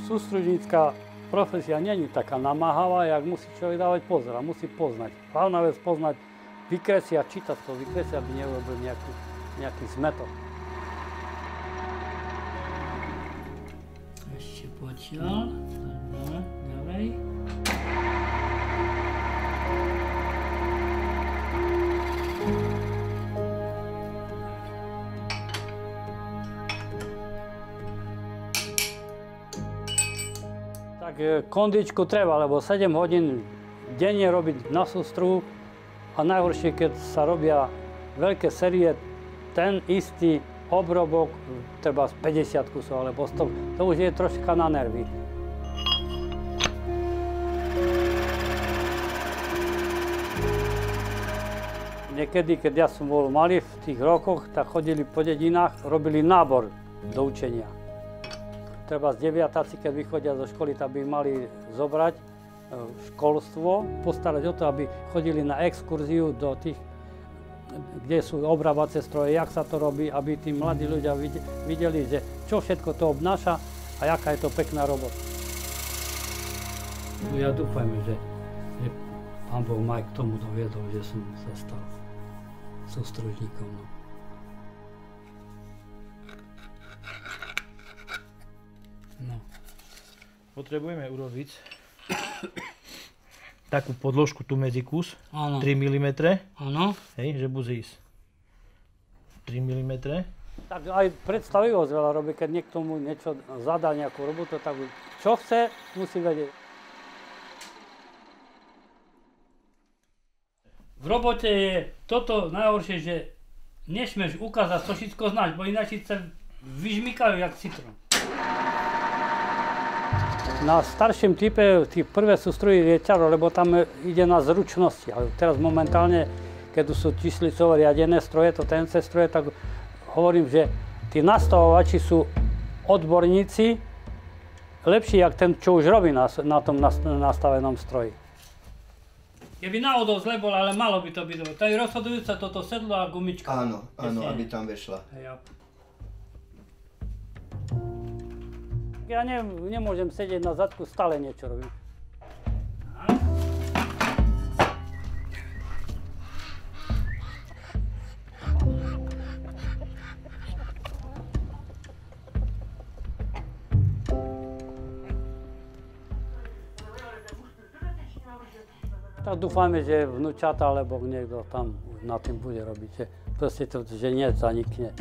Sústružnícka profesia není taká namáhavá, jak musí človek dávať pozor a musí poznať. Hlavná vec poznať výkresy a čítať to výkresy, aby neurobil nejaký zmetok. Ešte potiaľ, ďalej. Tak kondičku treba, lebo 7 hodín denne robiť na sústruhu a najhoršie, keď sa robia veľké série, ten istý obrobok, treba z 50 kusov alebo 100, to už je troška na nervy. Niekedy, keď ja som bol malý v tých rokoch, tak chodili po dedinách, robili nábor do učenia. Treba z deviatáci, keď vychodia zo školy, tak by mali zobrať školstvo, postarať o to, aby chodili na exkurziu do tých, kde sú obrábacie stroje, jak sa to robí, aby tí mladí ľudia videli, že čo všetko to obnáša a jaká je to pekná robota. Ja dúfam, že Pán Boh ma aj k tomu doviedol, že som sa stal sústružníkom. No. Potrebujeme urobiť takú podložku tu medzi kus, Áno. 3 mm, Áno. hej, že bude ísť 3 mm. Tak aj predstavivosť veľa robí, keď niekto mu niečo zadá, nejakú robotu, tak čo chce, musí vedieť. V robote je toto najhoršie, že nesmieš ukázať to všetko znať, bo ináč sa vyžmykajú jak citrón. Na starším type tých prvé sústruhy je ťažko, lebo tam ide na zručnosti. Ale teraz momentálne, keď sú číslicové riadené stroje, to TNC stroje, tak hovorím, že tí nastavovači sú odborníci lepší, jak ten, čo už robí na tom nastavenom stroji. Keby náhodou zle bol, ale malo by to byť. To je rozhodujúce toto sedlo a gumička. Áno, áno, aby tam vešla. Ja nemôžem sedieť na zadku, stále niečo robím. Tak dúfame, že vnúčata alebo niekto tam na tým bude robiť, že proste to, že nie zanikne.